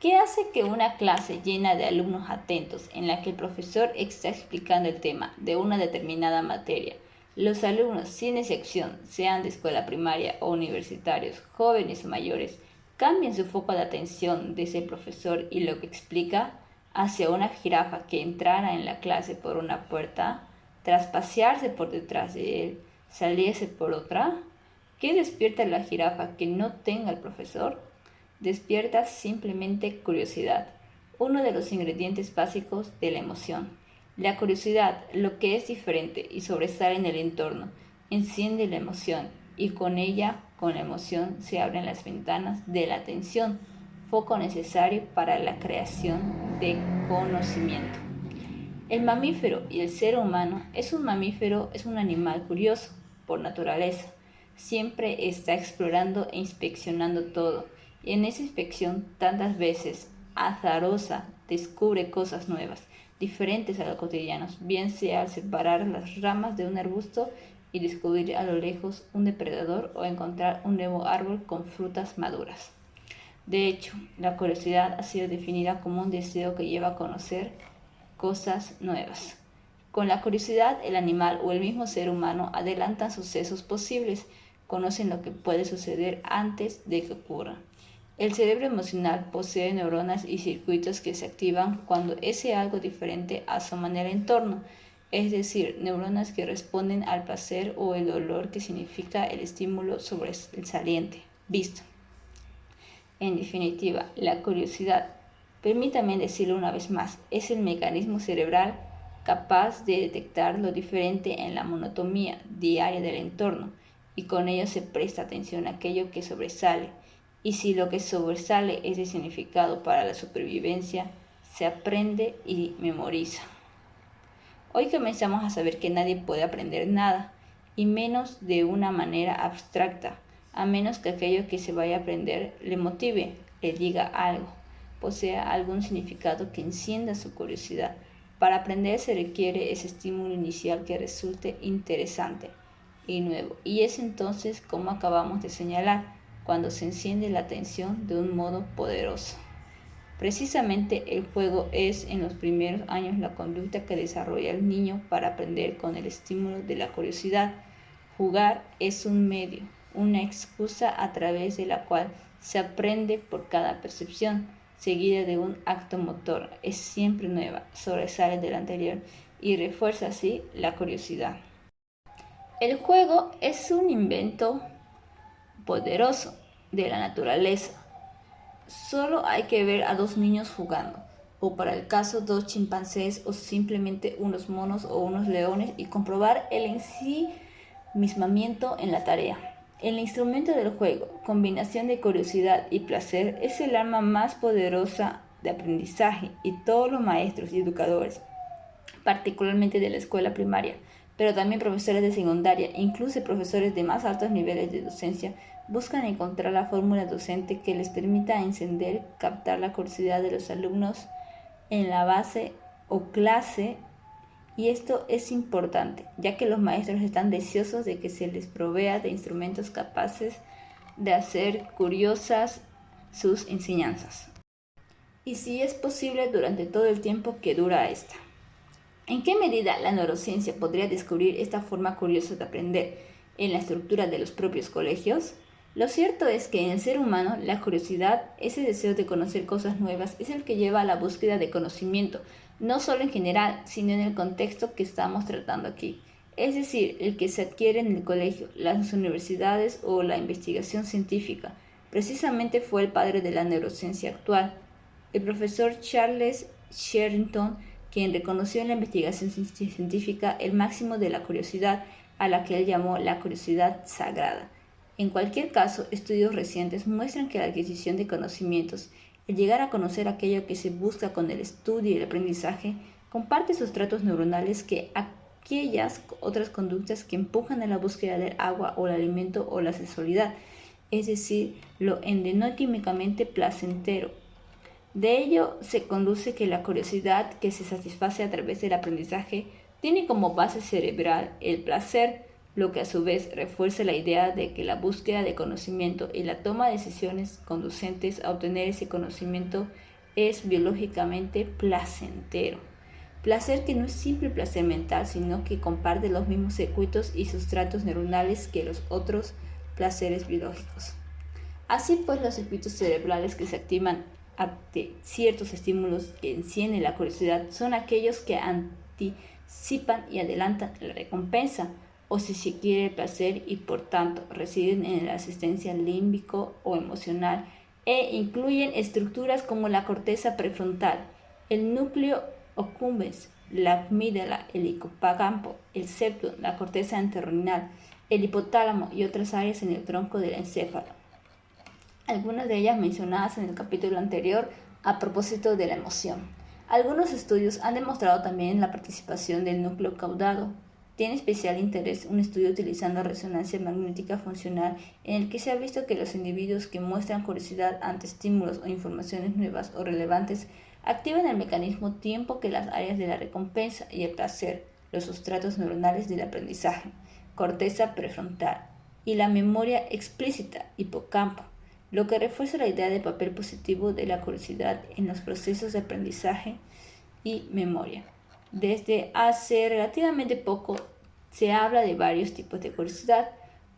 ¿Qué hace que una clase llena de alumnos atentos, en la que el profesor está explicando el tema de una determinada materia, los alumnos, sin excepción, sean de escuela primaria o universitarios, jóvenes o mayores, cambien su foco de atención de ese profesor y lo que explica hacia una jirafa que entrara en la clase por una puerta, tras pasearse por detrás de él, saliese por otra? ¿Qué despierta la jirafa que no tenga el profesor? Despierta simplemente curiosidad, uno de los ingredientes básicos de la emoción. La curiosidad, lo que es diferente y sobresale en el entorno, enciende la emoción y con ella, con la emoción, se abren las ventanas de la atención, foco necesario para la creación de conocimiento. El mamífero y el ser humano es un mamífero, es un animal curioso por naturaleza. Siempre está explorando e inspeccionando todo, y en esa inspección tantas veces azarosa descubre cosas nuevas, diferentes a lo cotidiano, bien sea al separar las ramas de un arbusto y descubrir a lo lejos un depredador o encontrar un nuevo árbol con frutas maduras. De hecho, la curiosidad ha sido definida como un deseo que lleva a conocer cosas nuevas. Con la curiosidad, el animal o el mismo ser humano adelantan sucesos posibles, conocen lo que puede suceder antes de que ocurra. El cerebro emocional posee neuronas y circuitos que se activan cuando ese algo diferente asoma en el entorno, es decir, neuronas que responden al placer o el dolor que significa el estímulo sobresaliente visto. En definitiva, la curiosidad, permítame decirlo una vez más, es el mecanismo cerebral capaz de detectar lo diferente en la monotonía diaria del entorno y con ello se presta atención a aquello que sobresale. Y si lo que sobresale es de significado para la supervivencia, se aprende y memoriza. Hoy comenzamos a saber que nadie puede aprender nada, y menos de una manera abstracta, a menos que aquello que se vaya a aprender le motive, le diga algo, posea algún significado que encienda su curiosidad. Para aprender se requiere ese estímulo inicial que resulte interesante y nuevo, y es entonces, como acabamos de señalar, cuando se enciende la atención de un modo poderoso. Precisamente el juego es en los primeros años la conducta que desarrolla el niño para aprender con el estímulo de la curiosidad. Jugar es un medio, una excusa a través de la cual se aprende por cada percepción, seguida de un acto motor. Es siempre nueva, sobresale del anterior y refuerza así la curiosidad. El juego es un invento poderoso de la naturaleza. Solo hay que ver a dos niños jugando, o para el caso dos chimpancés o simplemente unos monos o unos leones y comprobar el ensimismamiento en la tarea. El instrumento del juego, combinación de curiosidad y placer, es el arma más poderosa de aprendizaje y todos los maestros y educadores, particularmente de la escuela primaria, pero también profesores de secundaria, incluso profesores de más altos niveles de docencia, buscan encontrar la fórmula docente que les permita encender, captar la curiosidad de los alumnos en la base o clase, y esto es importante, ya que los maestros están deseosos de que se les provea de instrumentos capaces de hacer curiosas sus enseñanzas. Y si es posible durante todo el tiempo que dura esta. ¿En qué medida la neurociencia podría descubrir esta forma curiosa de aprender en la estructura de los propios colegios? Lo cierto es que en el ser humano la curiosidad, ese deseo de conocer cosas nuevas, es el que lleva a la búsqueda de conocimiento, no solo en general, sino en el contexto que estamos tratando aquí. Es decir, el que se adquiere en el colegio, las universidades o la investigación científica. Precisamente fue el padre de la neurociencia actual, el profesor Charles Sherrington, quien reconoció en la investigación científica el máximo de la curiosidad, a la que él llamó la curiosidad sagrada. En cualquier caso, estudios recientes muestran que la adquisición de conocimientos, el llegar a conocer aquello que se busca con el estudio y el aprendizaje, comparte sustratos neuronales que aquellas otras conductas que empujan a la búsqueda del agua o el alimento o la sexualidad, es decir, lo endoquímicamente placentero. De ello se conduce que la curiosidad que se satisface a través del aprendizaje tiene como base cerebral el placer, lo que a su vez refuerza la idea de que la búsqueda de conocimiento y la toma de decisiones conducentes a obtener ese conocimiento es biológicamente placentero. Placer que no es simple placer mental, sino que comparte los mismos circuitos y sustratos neuronales que los otros placeres biológicos. Así pues, los circuitos cerebrales que se activan ante ciertos estímulos que encienden la curiosidad son aquellos que anticipan y adelantan la recompensa, o si se quiere el placer, y por tanto residen en la asistencia límbico o emocional, e incluyen estructuras como la corteza prefrontal, el núcleo accumbens, la amígdala, el hipocampo, el septum, la corteza entorrinal, el hipotálamo y otras áreas en el tronco del encéfalo. Algunas de ellas mencionadas en el capítulo anterior a propósito de la emoción. Algunos estudios han demostrado también la participación del núcleo caudado. Tiene especial interés un estudio utilizando resonancia magnética funcional en el que se ha visto que los individuos que muestran curiosidad ante estímulos o informaciones nuevas o relevantes activan el mecanismo tiempo que las áreas de la recompensa y el placer, los sustratos neuronales del aprendizaje, corteza prefrontal, y la memoria explícita, hipocampo, lo que refuerza la idea del papel positivo de la curiosidad en los procesos de aprendizaje y memoria. Desde hace relativamente poco se habla de varios tipos de curiosidad.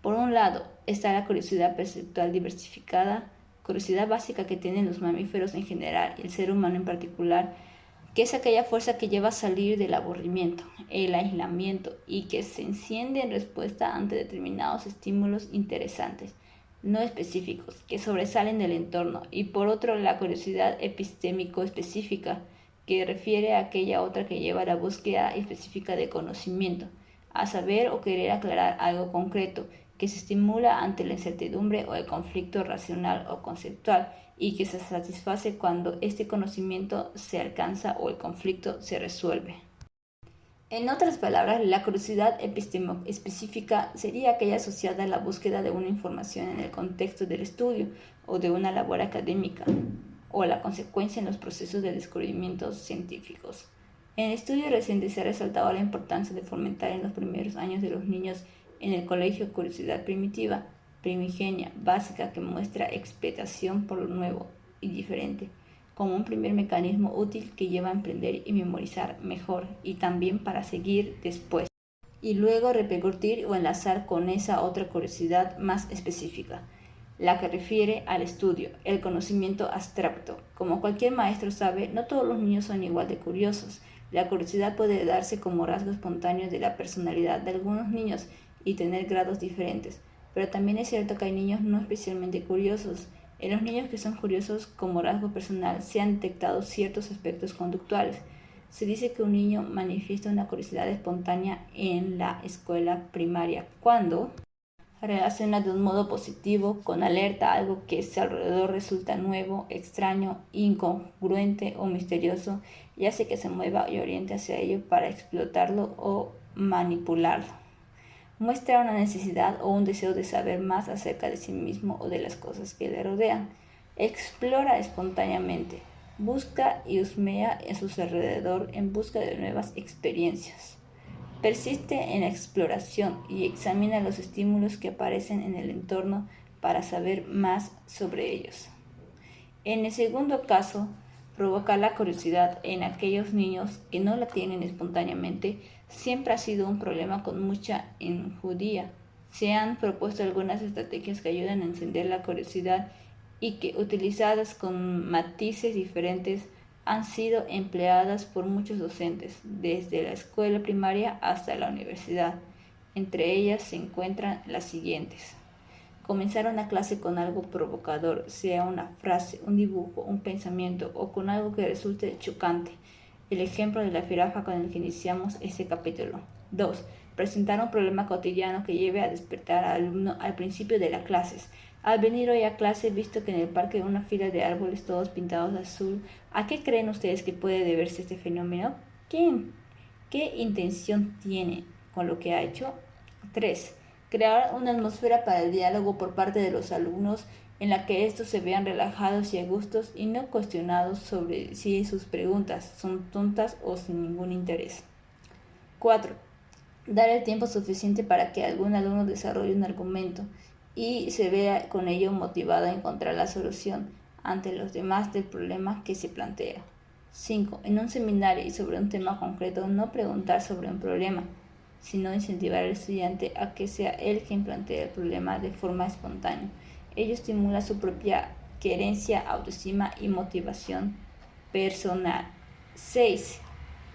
Por un lado está la curiosidad perceptual diversificada, curiosidad básica que tienen los mamíferos en general y el ser humano en particular, que es aquella fuerza que lleva a salir del aburrimiento, el aislamiento y que se enciende en respuesta ante determinados estímulos interesantes, no específicos, que sobresalen del entorno, y por otro la curiosidad epistémico específica, que refiere a aquella otra que lleva a la búsqueda específica de conocimiento, a saber o querer aclarar algo concreto, que se estimula ante la incertidumbre o el conflicto racional o conceptual, y que se satisface cuando este conocimiento se alcanza o el conflicto se resuelve. En otras palabras, la curiosidad específica sería aquella asociada a la búsqueda de una información en el contexto del estudio o de una labor académica, o la consecuencia en los procesos de descubrimientos científicos. En el estudio reciente se ha resaltado la importancia de fomentar en los primeros años de los niños en el colegio curiosidad primitiva, primigenia, básica, que muestra expectación por lo nuevo y diferente, como un primer mecanismo útil que lleva a aprender y memorizar mejor, y también para seguir después, y luego repercutir o enlazar con esa otra curiosidad más específica, la que refiere al estudio, el conocimiento abstracto. Como cualquier maestro sabe, no todos los niños son igual de curiosos. La curiosidad puede darse como rasgo espontáneo de la personalidad de algunos niños y tener grados diferentes, pero también es cierto que hay niños no especialmente curiosos. En los niños que son curiosos como rasgo personal se han detectado ciertos aspectos conductuales. Se dice que un niño manifiesta una curiosidad espontánea en la escuela primaria cuando relaciona de un modo positivo con alerta algo que a su alrededor resulta nuevo, extraño, incongruente o misterioso, y hace que se mueva y oriente hacia ello para explotarlo o manipularlo. Muestra una necesidad o un deseo de saber más acerca de sí mismo o de las cosas que le rodean. Explora espontáneamente, busca y husmea en su alrededor en busca de nuevas experiencias. Persiste en la exploración y examina los estímulos que aparecen en el entorno para saber más sobre ellos. En el segundo caso, provocar la curiosidad en aquellos niños que no la tienen espontáneamente siempre ha sido un problema con mucha enjundia. Se han propuesto algunas estrategias que ayudan a encender la curiosidad y que, utilizadas con matices diferentes, han sido empleadas por muchos docentes, desde la escuela primaria hasta la universidad. Entre ellas se encuentran las siguientes: comenzar una clase con algo provocador, sea una frase, un dibujo, un pensamiento, o con algo que resulte chocante. El ejemplo de la jirafa con el que iniciamos este capítulo. 2. Presentar un problema cotidiano que lleve a despertar al alumno al principio de las clases. Al venir hoy a clase, visto que en el parque hay una fila de árboles todos pintados de azul, ¿a qué creen ustedes que puede deberse este fenómeno? ¿Qué intención tiene con lo que ha hecho? 3. Crear una atmósfera para el diálogo por parte de los alumnos en la que estos se vean relajados y a gustos y no cuestionados sobre si sus preguntas son tontas o sin ningún interés. 4. Dar el tiempo suficiente para que algún alumno desarrolle un argumento y se vea con ello motivado a encontrar la solución ante los demás del problema que se plantea. 5. En un seminario y sobre un tema concreto, no preguntar sobre un problema, sino incentivar al estudiante a que sea él quien plantee el problema de forma espontánea. Ello estimula su propia querencia, autoestima y motivación personal. 6.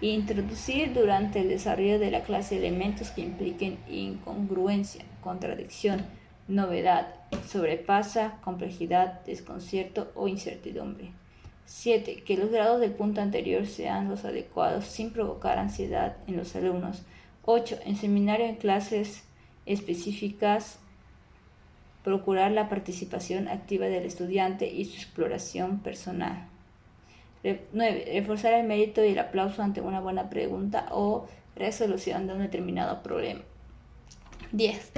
Introducir durante el desarrollo de la clase elementos que impliquen incongruencia, contradicción, novedad, sobrepasa, complejidad, desconcierto o incertidumbre. 7. Que los grados del punto anterior sean los adecuados sin provocar ansiedad en los alumnos. 8. En seminario en clases específicas, procurar la participación activa del estudiante y su exploración personal. 9. Reforzar el mérito y el aplauso ante una buena pregunta o resolución de un determinado problema. 10.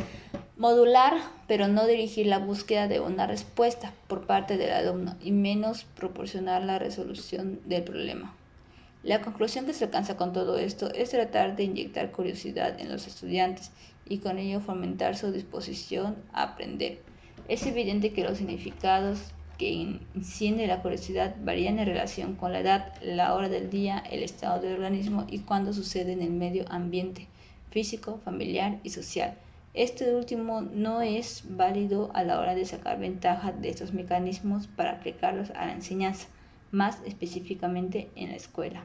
Modular, pero no dirigir la búsqueda de una respuesta por parte del alumno y menos proporcionar la resolución del problema. La conclusión que se alcanza con todo esto es tratar de inyectar curiosidad en los estudiantes y con ello fomentar su disposición a aprender. Es evidente que los significados que enciende la curiosidad varían en relación con la edad, la hora del día, el estado del organismo y cuándo sucede en el medio ambiente físico, familiar y social. Este último no es válido a la hora de sacar ventaja de estos mecanismos para aplicarlos a la enseñanza, más específicamente en la escuela.